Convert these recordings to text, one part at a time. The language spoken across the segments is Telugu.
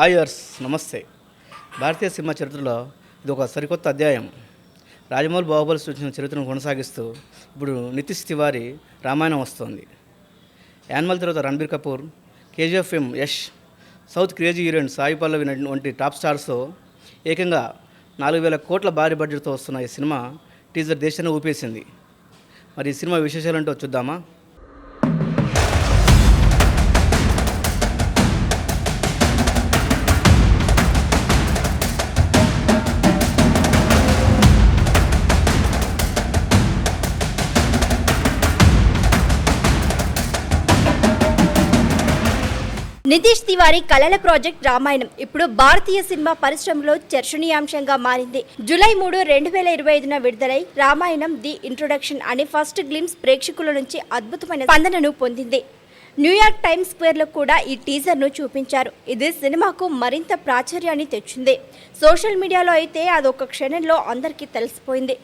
ఆయర్స్ నమస్తే. భారతీయ సినిమా చరిత్రలో ఇది ఒక సరికొత్త అధ్యాయం. రాజమౌళి బాహుబలి సృష్టించిన చరిత్రను కొనసాగిస్తూ ఇప్పుడు నితీష్ తివారీ రామాయణం వస్తోంది. యానిమల్ తర్వాత Ranbir Kapoor, KGF film Yash, south crazy heroine Sai Pallavi వంటి టాప్ స్టార్స్తో ఏకంగా 4,000 కోట్ల భారీ బడ్జెట్తో వస్తున్న ఈ సినిమా టీజర్ దేశాన్ని ఊపేసింది. మరి ఈ సినిమా విశేషాలంటో చూద్దామా? నితీష్ తివారీ కళల ప్రాజెక్ట్ రామాయణం ఇప్పుడు భారతీయ సినిమా పరిశ్రమలో చర్చనీయాంశంగా మారింది. జూలై 3, 2025న విడుదలై రామాయణం ది ఇంట్రొడక్షన్ అనే ఫస్ట్ గ్లిమ్స్ ప్రేక్షకుల నుంచి అద్భుతమైన స్పందనను పొందింది. న్యూయార్క్ టైమ్స్ స్క్వేర్లో కూడా ఈ టీజర్ను చూపించారు. ఇది సినిమాకు మరింత ప్రాచుర్యాన్ని తెచ్చింది. సోషల్ మీడియాలో అయితే అదొక క్షణంలో అందరికీ తెలిసిపోయింది.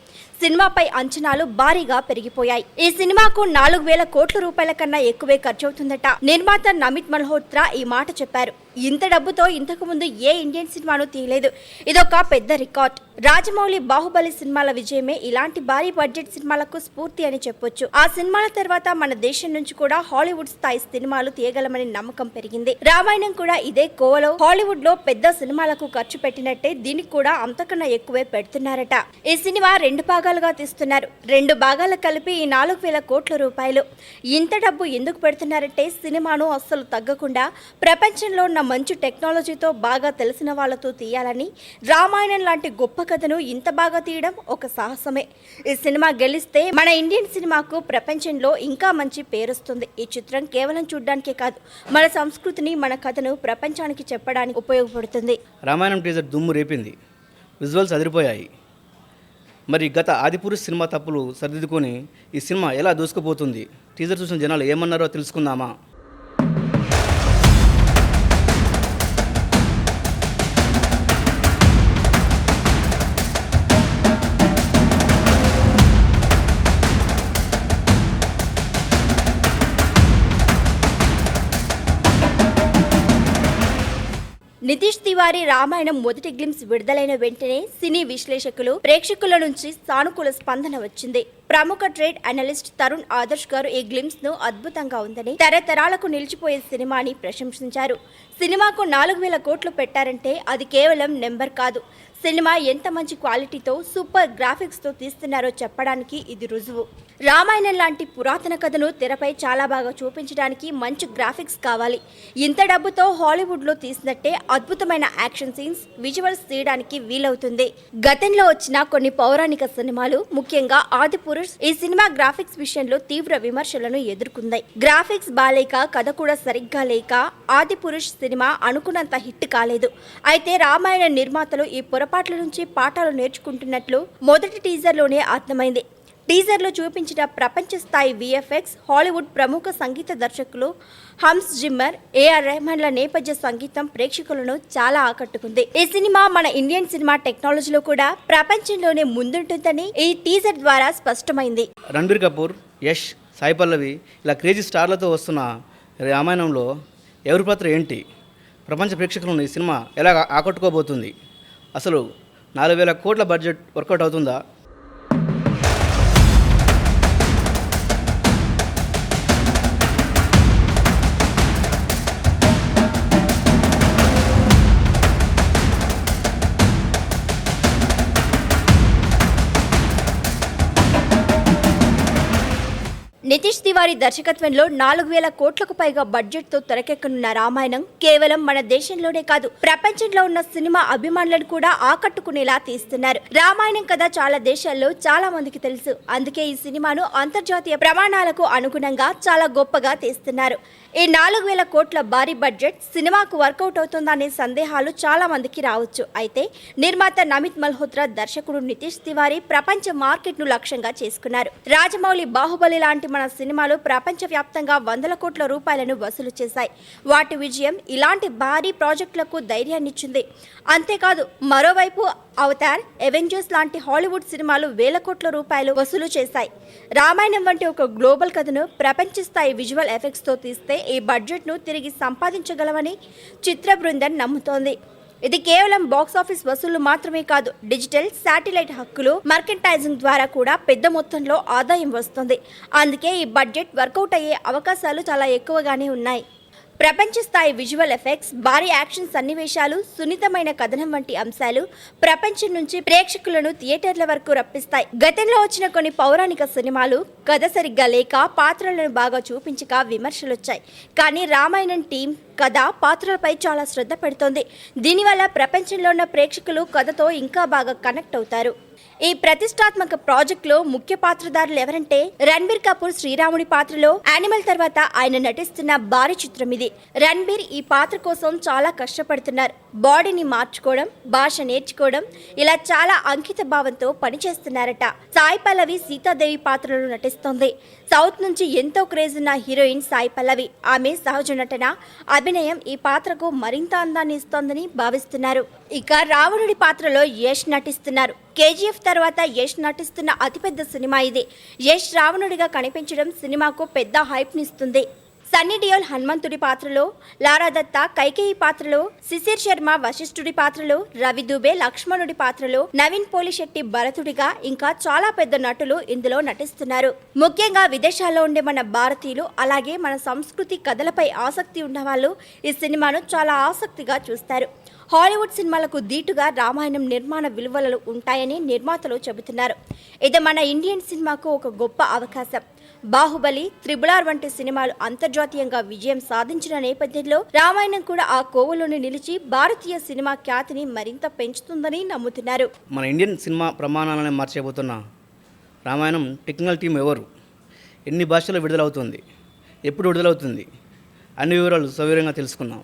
సినిమాపై అంచనాలు భారీగా పెరిగిపోయాయి. ఈ సినిమాకు 4,000 కోట్ల రూపాయల కన్నా ఎక్కువే ఖర్చవుతుందట. నిర్మాత నమిత్ మల్హోత్రా ఈ మాట చెప్పారు. ఇంత డబ్బుతో ఇంతకు ముందు ఏ ఇండియన్ సినిమాను తీయలేదు. ఇదొక పెద్ద రికార్డ్. రాజమౌళి బాహుబలి సినిమాల విజయమే ఇలాంటి భారీ బడ్జెట్ సినిమాలకు స్ఫూర్తి అని చెప్పొచ్చు. ఆ సినిమాల తర్వాత మన దేశం నుంచి కూడా హాలీవుడ్ స్థాయి సినిమాలు తీయగలమని నమ్మకం పెరిగింది. రామాయణం కూడా ఇదే కోవలో హాలీవుడ్ లో పెద్ద సినిమాలకు ఖర్చు పెట్టినట్టే దీనికి కూడా అంతకన్నా ఎక్కువే పెడుతున్నారట. ఈ సినిమా 2 భాగాలుగా తీస్తున్నారు. 2 భాగాలు కలిపి ఈ 4,000 కోట్ల రూపాయలు. ఇంత డబ్బు ఎందుకు పెడుతున్నారంటే సినిమాను అస్సలు తగ్గకుండా ప్రపంచంలో ఉన్న మంచి టెక్నాలజీతో బాగా తెలిసిన వాళ్ళతో తీయాలని. రామాయణం లాంటి గొప్ప కథను ఇంత బాగా తీయడం ఒక సాహసమే. ఈ సినిమా గెలిస్తే మన ఇండియన్ సినిమాకు ప్రపంచంలో ఇంకా మంచి పేరొస్తుంది. ఈ చిత్రం కేవలం చూడడానికే కాదు, మన సంస్కృతిని, మన కథను ప్రపంచానికి చెప్పడానికి ఉపయోగపడుతుంది. రామాయణం టీజర్ దుమ్ము రేపింది. విజువల్స్ అదిరిపోయాయి. మరి గత ఆదిపురుష్ సినిమా తప్పులు సరిదిద్దుకొని ఈ సినిమా ఎలా దూసుకుపోతుంది? టీజర్ చూసిన జనాలు ఏమన్నారో తెలుసుకుందామా? నితీష్ తివారీ రామాయణం మొదటి గ్లిమ్స్ విడుదలైన వెంటనే సినీ విశ్లేషకులు, ప్రేక్షకుల నుంచి సానుకూల స్పందన వచ్చింది. ప్రముఖ ట్రేడ్ అనలిస్ట్ తరుణ్ ఆదర్శ్ గారు ఈ గ్లిమ్స్ ను అద్భుతంగా ఉందని, తరతరాలకు నిలిచిపోయే సినిమాని ప్రశంసించారు. సినిమాకు 4,000 కోట్లు పెట్టారంటే అది కేవలం నెంబర్ కాదు. సినిమా ఎంత మంచి క్వాలిటీతో, సూపర్ గ్రాఫిక్స్ తో తీస్తున్నారో చెప్పడానికి ఇది రుజువు. రామాయణం లాంటి పురాతన కథను తెరపై చాలా బాగా చూపించడానికి మంచి గ్రాఫిక్స్ కావాలి. ఇంత డబ్బుతో హాలీవుడ్ లో తీసినట్టే అద్భుతమైన యాక్షన్ సీన్స్, విజువల్స్ తీయడానికి వీలవుతుంది. గతంలో వచ్చిన కొన్ని పౌరాణిక సినిమాలు, ముఖ్యంగా ఆదిపురుష్, ఈ సినిమా గ్రాఫిక్స్ విషయంలో తీవ్ర విమర్శలను ఎదుర్కొంది. గ్రాఫిక్స్ బాలేక, కథ కూడా సరిగ్గా లేక ఆదిపురుష్ సినిమా అనుకున్నంత హిట్ కాలేదు. అయితే రామాయణ నిర్మాతలు ఈ పొరపాట్ల నుంచి పాఠాలు నేర్చుకుంటున్నట్లు మొదటి టీజర్లోనే అర్థమైంది. టీజర్లో చూపించిన ప్రపంచ స్థాయి విఎఫ్ఎక్స్, హాలీవుడ్ ప్రముఖ సంగీత దర్శకులు హన్స్ జిమ్మర్, ఏఆర్ రెహమాన్ల నేపథ్య సంగీతం ప్రేక్షకులను చాలా ఆకట్టుకుంది. ఈ సినిమా మన ఇండియన్ సినిమా టెక్నాలజీలో కూడా ప్రపంచంలోనే ముందుంటుందని ఈ టీజర్ ద్వారా స్పష్టమైంది. రణబీర్ కపూర్, యష్, సాయి పల్లవి ఇలా క్రేజీ స్టార్లతో వస్తున్న రామాయణంలో ఎవరి పాత్ర ఏంటి? ప్రపంచ ప్రేక్షకులను ఈ సినిమా ఎలా ఆకట్టుకోబోతుంది? అసలు 4,000 కోట్ల బడ్జెట్ వర్కౌట్ అవుతుందా? నితీష్ తివారీ దర్శకత్వంలో 4,000 కోట్లకు పైగా బడ్జెట్ తో తెరకెక్కనున్న రామాయణం కేవలం మన దేశంలోనే కాదు, ప్రపంచంలో ఉన్న సినిమా అభిమానులను కూడా ఆకట్టుకునేలా తీస్తున్నారు. రామాయణం కథ చాలా దేశాల్లో చాలా మందికి తెలుసు. అందుకే ఈ సినిమాను అంతర్జాతీయ ప్రమాణాలకు అనుగుణంగా చాలా గొప్పగా తీస్తున్నారు. ఈ 4,000 కోట్ల భారీ బడ్జెట్ సినిమాకు వర్కౌట్ అవుతుందనే సందేహాలు చాలా మందికి రావచ్చు. అయితే నిర్మాత నమిత్ మల్హోత్రా, దర్శకుడు నితీష్ తివారీ ప్రపంచ మార్కెట్ ను లక్ష్యంగా చేసుకున్నారు. రాజమౌళి బాహుబలి లాంటి మన మన సినిమాలు ప్రపంచవ్యాప్తంగా వందల కోట్ల రూపాయలను వసూలు చేశాయి. వాటి విజయం ఇలాంటి భారీ ప్రాజెక్టులకు ధైర్యాన్నిచ్చింది. అంతేకాదు మరోవైపు అవతార్, అవెంజర్స్ లాంటి హాలీవుడ్ సినిమాలు వేల కోట్ల రూపాయలు వసూలు చేశాయి. రామాయణం వంటి ఒక గ్లోబల్ కథను ప్రపంచ స్థాయి విజువల్ ఎఫెక్ట్స్తో తీస్తే ఈ బడ్జెట్ను తిరిగి సంపాదించగలమని చిత్ర బృందం నమ్ముతోంది. ఇది కేవలం బాక్సాఫీస్ వసూళ్లు మాత్రమే కాదు, డిజిటల్, శాటిలైట్ హక్కులు, మర్కెంటైజింగ్ ద్వారా కూడా పెద్ద మొత్తంలో ఆదాయం వస్తుంది. అందుకే ఈ బడ్జెట్ వర్కౌట్ అయ్యే అవకాశాలు చాలా ఎక్కువగానే ఉన్నాయి. ప్రపంచ స్థాయి విజువల్ ఎఫెక్ట్స్, భారీ యాక్షన్ సన్నివేశాలు, సున్నితమైన కథనం వంటి అంశాలు ప్రపంచం నుంచి ప్రేక్షకులను థియేటర్ల వరకు రప్పిస్తాయి. గతంలో వచ్చిన కొన్ని పౌరాణిక సినిమాలు కథ సరిగ్గా లేక పాత్రలను బాగా చూపించక విమర్శలొచ్చాయి. కానీ రామాయణం టీం కథ, పాత్రలపై చాలా శ్రద్ధ పెడుతోంది. దీనివల్ల ప్రపంచంలో ఉన్న ప్రేక్షకులు కథతో ఇంకా బాగా కనెక్ట్ అవుతారు. ఈ ప్రతిష్టాత్మక ప్రాజెక్టులో ముఖ్య పాత్రధారులు ఎవరంటే రణబీర్ కపూర్ శ్రీరాముడి పాత్రలో యానిమల్ తర్వాత ఆయన నటిస్తున్న భారీ చిత్రం ఇది. రణబీర్ ఈ పాత్ర కోసం చాలా కష్టపడుతున్నారు. బాడీని మార్చుకోవడం, భాష నేర్చుకోవడం, ఇలా చాలా అంకిత భావంతో పనిచేస్తున్నారట. సాయి పల్లవి సీతాదేవి పాత్రలో నటిస్తోంది. సౌత్ నుంచి ఎంతో క్రేజ్ ఉన్న హీరోయిన్ సాయి పల్లవి. ఆమె సహజ నటన, అభినయం ఈ పాత్రకు మరింత అందాన్ని ఇస్తోందని భావిస్తున్నారు. ఇక రావణుడి పాత్రలో యష్ నటిస్తున్నారు. కేజీఎఫ్ తర్వాత యష్ నటిస్తున్న అతిపెద్ద సినిమా ఇది. యష్ రావణుడిగా కనిపించడం సినిమాకు పెద్ద హైప్నిస్తుంది. సన్నీ డియోల్ హనుమంతుడి పాత్రలో, లారా దత్తా కైకేయి పాత్రలో, శిశిర్ శర్మ వశిష్ఠుడి పాత్రలో, రవి దుబే లక్ష్మణుడి పాత్రలో, నవీన్ పోలిశెట్టి భరతుడిగా ఇంకా చాలా పెద్ద నటులు ఇందులో నటిస్తున్నారు. ముఖ్యంగా విదేశాల్లో ఉండే మన భారతీయులు, అలాగే మన సంస్కృతి కథలపై ఆసక్తి ఉన్నవాళ్ళు ఈ సినిమాను చాలా ఆసక్తిగా చూస్తారు. హాలీవుడ్ సినిమాలకు ధీటుగా రామాయణం నిర్మాణ విలువలు ఉంటాయని నిర్మాతలు చెబుతున్నారు. ఇది మన ఇండియన్ సినిమాకు ఒక గొప్ప అవకాశం. బాహుబలి, త్రిబుల్ వంటి సినిమాలు అంతర్జాతీయంగా విజయం సాధించిన నేపథ్యంలో రామాయణం కూడా ఆ కోవలోనే నిలిచి భారతీయ సినిమా ఖ్యాతిని మరింత పెంచుతుందని నమ్ముతున్నారు. మన ఇండియన్ సినిమా ప్రమాణాలను మార్చేయబోతున్న రామాయణం టెక్నికల్ టీం ఎవరు, ఎన్ని భాషల్లో విడుదలవుతుంది, ఎప్పుడు విడుదలవుతుంది, అన్ని వివరాలు సవివరంగా తెలుసుకున్నాం.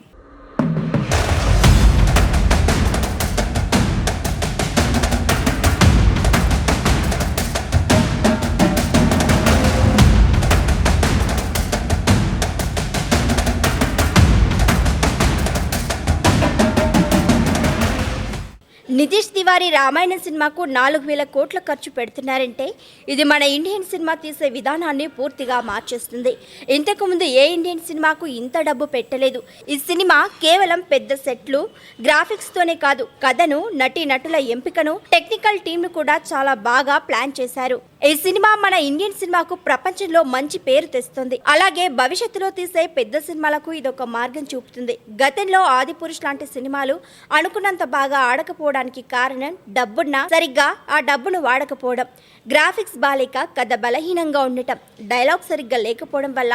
నితీష్ తివారీ రామాయణం సినిమాకు 4,000 కోట్ల ఖర్చు పెడుతున్నారంటే ఇది మన ఇండియన్ సినిమా తీసే విధానాన్ని పూర్తిగా మార్చేస్తుంది. ఇంతకుముందు ఏ ఇండియన్ సినిమాకు ఇంత డబ్బు పెట్టలేదు. ఈ సినిమా కేవలం పెద్ద సెట్లు, గ్రాఫిక్స్తోనే కాదు, కథను, నటీనటుల ఎంపికను, టెక్నికల్ టీంను కూడా చాలా బాగా ప్లాన్ చేశారు. ఈ సినిమా మన ఇండియన్ సినిమాకు ప్రపంచంలో మంచి పేరు తెస్తుంది. అలాగే భవిష్యత్తులో తీసే పెద్ద సినిమాలకు ఇదొక మార్గం చూపుతుంది. గతంలో ఆదిపురుష్ లాంటి సినిమాలు అనుకున్నంత బాగా ఆడకపోవడానికి కారణం డబ్బున్నా సరిగ్గా ఆ డబ్బును వాడకపోవడం, గ్రాఫిక్స్ బాలేక కథ బలహీనంగా ఉండటం, డైలాగ్ సరిగ్గా లేకపోవడం వల్ల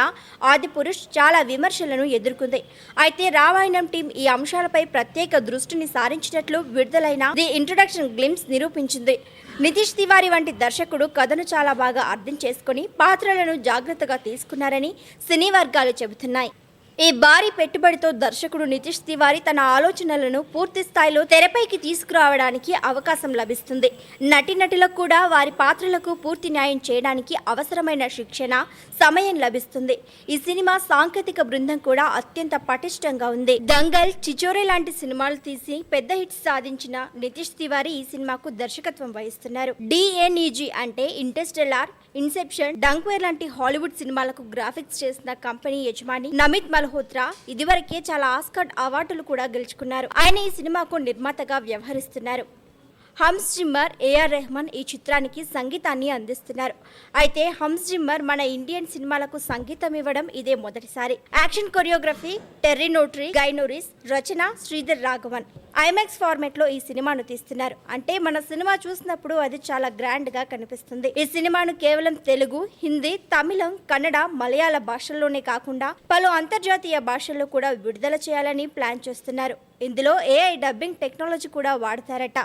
ఆదిపురుష్ చాలా విమర్శలను ఎదుర్కొంది. అయితే రామాయణం టీం ఈ అంశాలపై ప్రత్యేక దృష్టిని సారించినట్లు విడుదలైన ది ఇంట్రొడక్షన్ గ్లిమ్స్ నిరూపించింది. నితీష్ తివారీ వంటి దర్శకుడు కథను చాలా బాగా అర్థం చేసుకుని పాత్రలను జాగ్రత్తగా తీసుకున్నారని సినీ వర్గాలు చెబుతున్నాయి. ఈ భారీ పెట్టుబడితో దర్శకుడు నితీష్ తివారీ తన ఆలోచనలను పూర్తి స్థాయిలో తెరపైకి తీసుకురావడానికి అవకాశం లభిస్తుంది. నటీనటులకు కూడా వారి పాత్రలకు పూర్తి న్యాయం చేయడానికి అవసరమైన శిక్షణ, సమయం లభిస్తుంది. ఈ సినిమా సాంకేతిక బృందం కూడా అత్యంత పటిష్టంగా ఉంది. దంగల్, చిచోరే లాంటి సినిమాలు తీసి పెద్ద హిట్స్ సాధించిన నితీష్ తివారీ ఈ సినిమాకు దర్శకత్వం వహిస్తున్నారు. డిఎన్ఈజీ అంటే ఇంటర్స్టెల్లార్, ఇన్సెప్షన్, డంక్వేర్ లాంటి హాలీవుడ్ సినిమాలకు గ్రాఫిక్స్ చేసిన కంపెనీ యజమాని నమిత్ మల్హోత్రా ఇదివరకే చాలా ఆస్కార్ అవార్డులు కూడా గెలుచుకున్నారు. ఆయన ఈ సినిమాకు నిర్మాతగా వ్యవహరిస్తున్నారు. హన్స్ జిమ్మర్, ఏఆర్ రెహమాన్ ఈ చిత్రానికి సంగీతాన్ని అందిస్తున్నారు. అయితే హన్స్ జిమ్మర్ మన ఇండియన్ సినిమాలకు సంగీతం ఇవ్వడం ఇదే మొదటిసారి. యాక్షన్ కొరియోగ్రఫీ టెర్రీ నోట్రీ, గై నోరిస్, రచన శ్రీధర్ రాఘవన్. ఐమాక్స్ ఫార్మాట్ లో ఈ సినిమాను తీస్తున్నారు. అంటే మన సినిమా చూసినప్పుడు అది చాలా గ్రాండ్ గా కనిపిస్తుంది. ఈ సినిమాను కేవలం తెలుగు, హిందీ, తమిళం, కన్నడ, మలయాళ భాషల్లోనే కాకుండా పలు అంతర్జాతీయ భాషల్లో కూడా విడుదల చేయాలని ప్లాన్ చేస్తున్నారు. ఇందులో ఏఐ డబ్బింగ్ టెక్నాలజీ కూడా వాడతారట.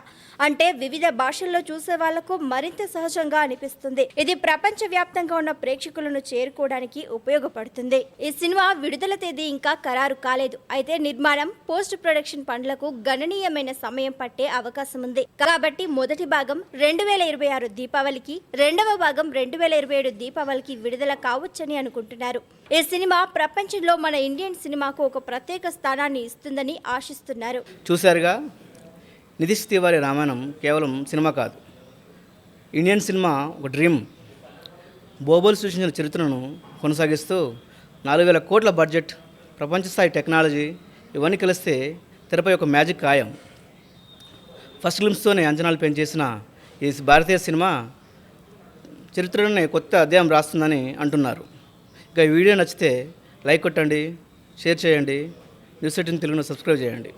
అంటే వివిధ భాషల్లో చూసే వాళ్లకు మరింత సహజంగా అనిపిస్తుంది. ఇది ప్రపంచ వ్యాప్తంగా ఉన్న ప్రేక్షకులను చేరుకోవడానికి ఉపయోగపడుతుంది. ఈ సినిమా విడుదల తేదీ ఇంకా ఖరారు కాలేదు. అయితే నిర్మాణం, పోస్ట్ ప్రొడక్షన్ పనులకు గణనీయమైన సమయం పట్టే అవకాశం ఉంది. కాబట్టి మొదటి భాగం 2026 దీపావళికి, రెండవ భాగం 2027 దీపావళికి విడుదల కావచ్చని అనుకుంటున్నారు. ఈ సినిమా ప్రపంచంలో మన ఇండియన్ సినిమాకు ఒక ప్రత్యేక స్థానాన్ని ఇస్తుందని ఆశిస్తున్నారు. చూశారుగా, నితీష్ తివారీ రామాయణం కేవలం సినిమా కాదు, ఇండియన్ సినిమా ఒక డ్రీమ్. బోబోలు సృష్టించిన చరిత్రను కొనసాగిస్తూ 4,000 కోట్ల బడ్జెట్, ప్రపంచ స్థాయి టెక్నాలజీ ఇవన్నీ కలిస్తే తెరపై ఒక మ్యాజిక్ ఖాయం. ఫస్ట్ గ్లిమ్స్తోనే అంచనాలు పెంచేసిన ఈ భారతీయ సినిమా చరిత్రలోనే కొత్త అధ్యాయం రాస్తుందని అంటున్నారు. ఇక ఈ వీడియో నచ్చితే లైక్ కొట్టండి, షేర్ చేయండి, న్యూస్ 18 తెలుగును సబ్స్క్రైబ్ చేయండి.